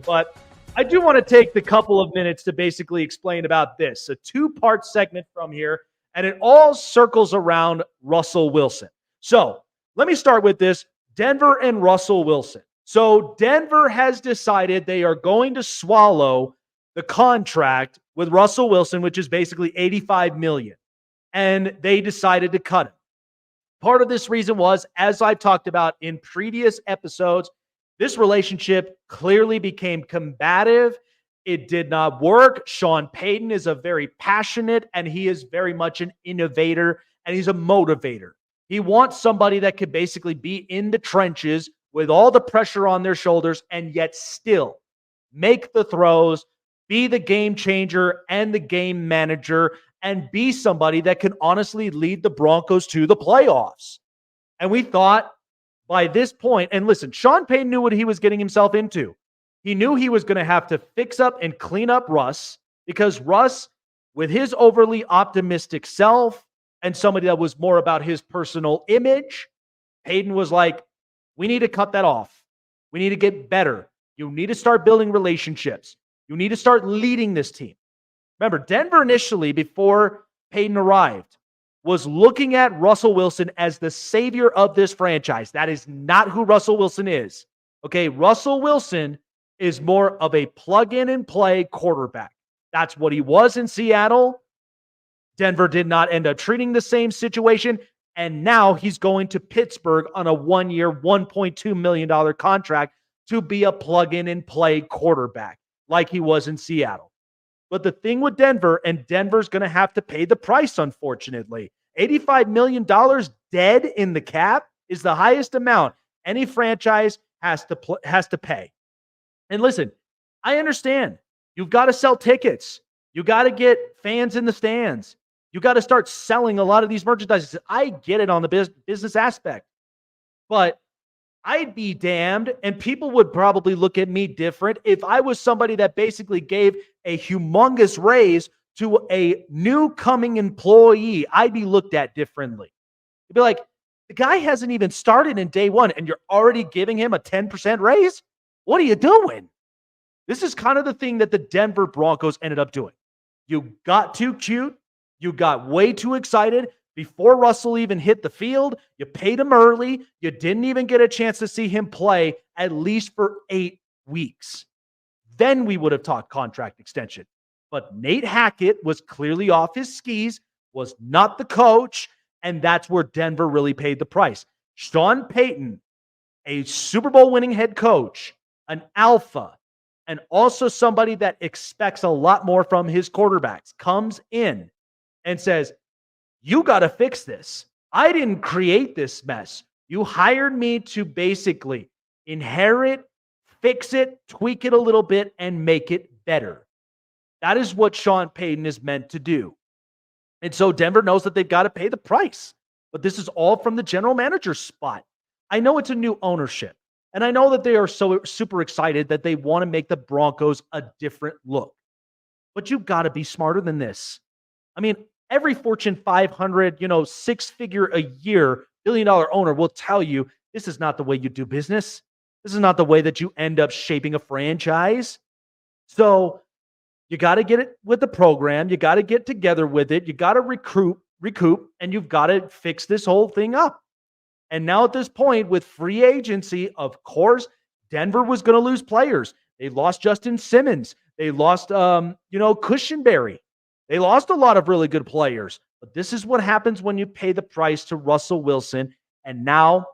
But I do want to take the couple of minutes to basically explain about this. A two-part segment from here, and it all circles around Russell Wilson. So let me start with this. Denver and Russell Wilson. So Denver has decided they are going to swallow the contract with Russell Wilson, which is basically $85 million. And they decided to cut him. Part of this reason was, as I've talked about in previous episodes, this relationship clearly became combative. It did not work. Sean Payton is a very passionate, and he is very much an innovator, and he's a motivator. He wants somebody that could basically be in the trenches with all the pressure on their shoulders and yet still make the throws, be the game changer and the game manager, and be somebody that can honestly lead the Broncos to the playoffs. And we thought by this point, and listen, Sean Payton knew what he was getting himself into. He knew he was going to have to fix up and clean up Russ, because Russ, with his overly optimistic self and somebody that was more about his personal image, Payton was like, we need to cut that off. We need to get better. You need to start building relationships. You need to start leading this team. Remember, Denver initially, before Payton arrived, was looking at Russell Wilson as the savior of this franchise. That is not who Russell Wilson is. Okay, Russell Wilson is more of a plug-in-and-play quarterback. That's what he was in Seattle. Denver did not end up treating the same situation, and now he's going to Pittsburgh on a one-year, $1.2 million contract to be a plug-in-and-play quarterback like he was in Seattle. But the thing with Denver, and Denver's going to have to pay the price, unfortunately. $85 million dead in the cap is the highest amount any franchise has to pay. And listen, I understand. You've got to sell tickets. You got to get fans in the stands. You got to start selling a lot of these merchandise. I get it on the business aspect. But I'd be damned, and people would probably look at me different if I was somebody that basically gave a humongous raise to a new coming employee. I'd be looked at differently. You'd be like, the guy hasn't even started in day one, and you're already giving him a 10% raise? What are you doing? This is kind of the thing that the Denver Broncos ended up doing. You got too cute. You got way too excited. Before Russell even hit the field, you paid him early. You didn't even get a chance to see him play at least for 8 weeks. Then we would have talked contract extension. But Nate Hackett was clearly off his skis, was not the coach, and that's where Denver really paid the price. Sean Payton, a Super Bowl winning head coach, an alpha, and also somebody that expects a lot more from his quarterbacks, comes in and says, you got to fix this. I didn't create this mess. You hired me to basically inherit, fix it, tweak it a little bit, and make it better. That is what Sean Payton is meant to do. And so Denver knows that they've got to pay the price. But this is all from the general manager's spot. I know it's a new ownership. And I know that they are so super excited that they want to make the Broncos a different look. But you've got to be smarter than this. I mean, every Fortune 500, six-figure a year, billion-dollar owner will tell you this is not the way you do business. This is not the way that you end up shaping a franchise. So you got to get it with the program. You got to get together with it. You got to recoup, and you've got to fix this whole thing up. And now at this point, with free agency, of course, Denver was going to lose players. They lost Justin Simmons. They lost, Cushenberry. They lost a lot of really good players, but this is what happens when you pay the price to Russell Wilson, and now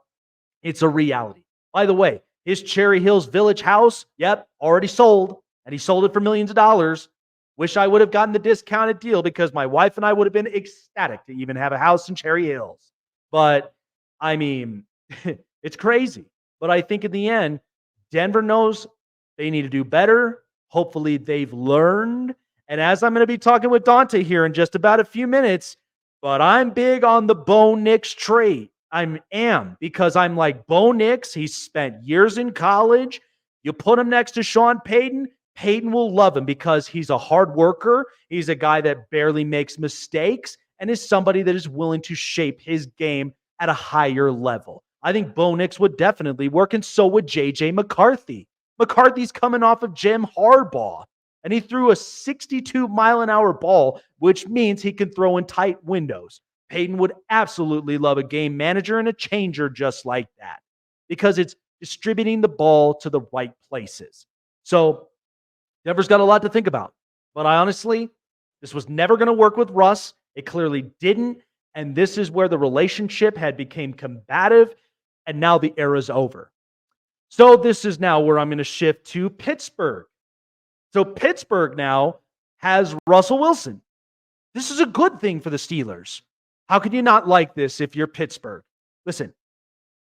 it's a reality. By the way, his Cherry Hills Village house, already sold, and he sold it for millions of dollars. Wish I would have gotten the discounted deal, because my wife and I would have been ecstatic to even have a house in Cherry Hills. But, I mean, it's crazy. But I think in the end, Denver knows they need to do better. Hopefully they've learned. And as I'm going to be talking with Dante here in just about a few minutes, but I'm big on the Bo Nix trade. I am, because I'm like, Bo Nix, he spent years in college. You put him next to Sean Payton, Payton will love him because he's a hard worker. He's a guy that barely makes mistakes and is somebody that is willing to shape his game at a higher level. I think Bo Nix would definitely work, and so would J.J. McCarthy. McCarthy's coming off of Jim Harbaugh, and he threw a 62-mile-an-hour ball, which means he can throw in tight windows. Peyton would absolutely love a game manager and a changer just like that because it's distributing the ball to the right places. So Denver's got a lot to think about. But this was never going to work with Russ. It clearly didn't. And this is where the relationship had become combative, and now the era's over. So this is now where I'm going to shift to Pittsburgh. So Pittsburgh now has Russell Wilson. This is a good thing for the Steelers. How could you not like this if you're Pittsburgh? Listen,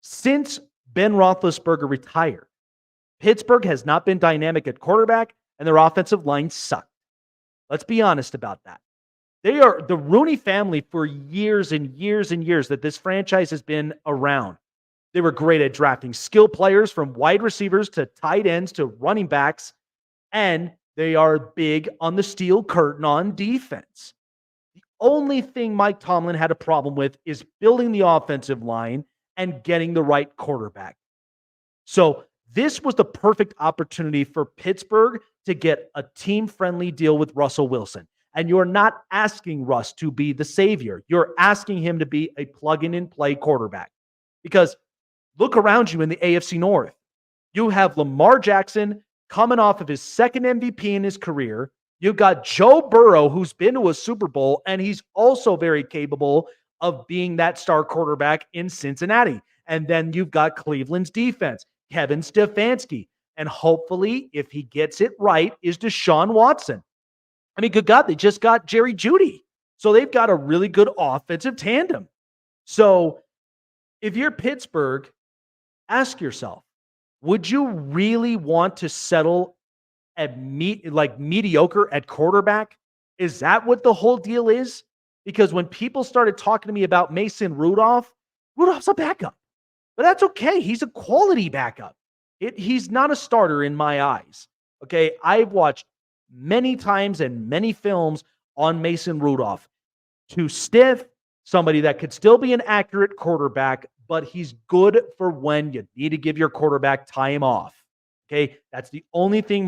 since Ben Roethlisberger retired, Pittsburgh has not been dynamic at quarterback, and their offensive line sucked. Let's be honest about that. They are the Rooney family for years and years and years that this franchise has been around. They were great at drafting skill players from wide receivers to tight ends to running backs, and they are big on the steel curtain on defense. The only thing Mike Tomlin had a problem with is building the offensive line and getting the right quarterback. So this was the perfect opportunity for Pittsburgh to get a team-friendly deal with Russell Wilson. And you're not asking Russ to be the savior. You're asking him to be a plug-in-and-play quarterback. Because look around you in the AFC North. You have Lamar Jackson coming off of his second MVP in his career. You've got Joe Burrow, who's been to a Super Bowl, and he's also very capable of being that star quarterback in Cincinnati. And then you've got Cleveland's defense, Kevin Stefanski. And hopefully, if he gets it right, is Deshaun Watson. I mean, good God, they just got Jerry Jeudy. So they've got a really good offensive tandem. So if you're Pittsburgh, ask yourself, would you really want to settle at mediocre at quarterback? Is that what the whole deal is? Because when people started talking to me about Mason Rudolph, Rudolph's a backup. But that's okay. He's a quality backup. He's not a starter in my eyes. Okay, I've watched many times and many films on Mason Rudolph. Too stiff, somebody that could still be an accurate quarterback, but he's good for when you need to give your quarterback time off. Okay, that's the only thing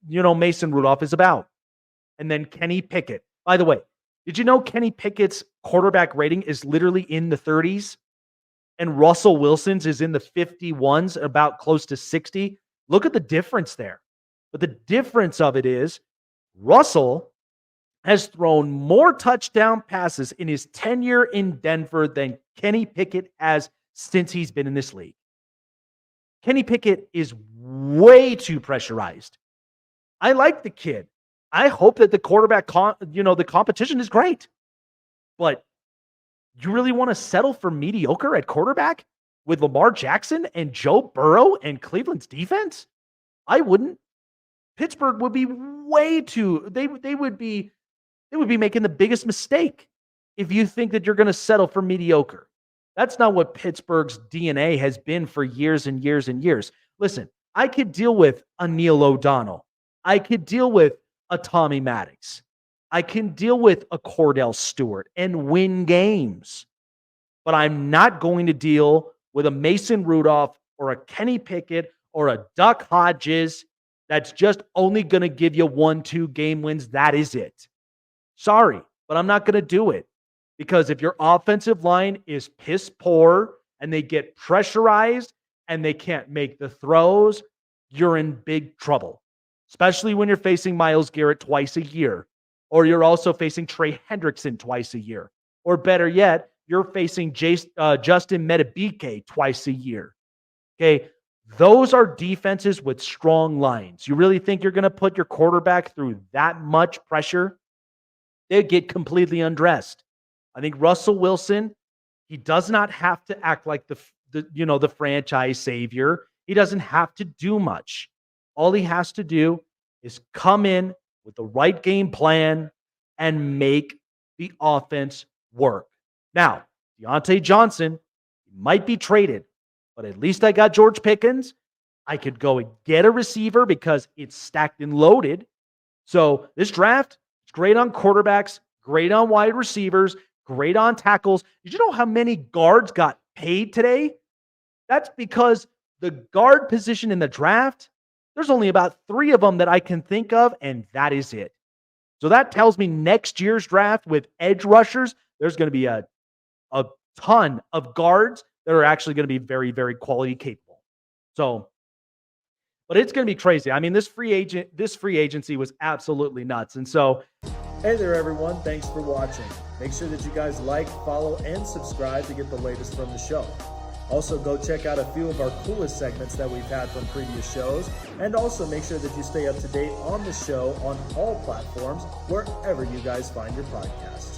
Mason Rudolph is about. And then Kenny Pickett. By the way, did you know Kenny Pickett's quarterback rating is literally in the 30s? And Russell Wilson's is in the 51s, about close to 60. Look at the difference there. But the difference of it is Russell has thrown more touchdown passes in his tenure in Denver than Kenny Pickett has since he's been in this league. Kenny Pickett is way too pressurized. I like the kid. I hope that the quarterback, the competition is great. But you really want to settle for mediocre at quarterback with Lamar Jackson and Joe Burrow and Cleveland's defense? I wouldn't. Pittsburgh would be way too, they would be making the biggest mistake if you think that you're going to settle for mediocre. That's not what Pittsburgh's DNA has been for years and years and years. Listen, I could deal with a Neil O'Donnell. I could deal with a Tommy Maddox. I can deal with a Cordell Stewart and win games. But I'm not going to deal with a Mason Rudolph or a Kenny Pickett or a Duck Hodges that's just only going to give you 1-2 game wins. That is it. Sorry, but I'm not going to do it. Because if your offensive line is piss poor and they get pressurized and they can't make the throws, you're in big trouble. Especially when you're facing Myles Garrett twice a year. Or you're also facing Trey Hendrickson twice a year. Or better yet, you're facing Justin Metabike twice a year. Okay, those are defenses with strong lines. You really think you're going to put your quarterback through that much pressure? They get completely undressed. I think Russell Wilson, he does not have to act like the franchise savior. He doesn't have to do much. All he has to do is come in with the right game plan and make the offense work. Now, Deontay Johnson might be traded, but at least I got George Pickens. I could go and get a receiver because it's stacked and loaded. So this draft is great on quarterbacks, great on wide receivers, great on tackles. Did you know how many guards got paid today? That's because the guard position in the draft, There's only about 3 of them that I can think of, and that is it. So that tells me next year's draft with edge rushers, there's going to be a ton of guards that are actually going to be very, very quality capable. So, but it's going to be crazy. I mean, this free agency was absolutely nuts. And so, hey there, everyone. Thanks for watching. Make sure that you guys like, follow, and subscribe to get the latest from the show. Also, go check out a few of our coolest segments that we've had from previous shows. And also make sure that you stay up to date on the show on all platforms, wherever you guys find your podcasts.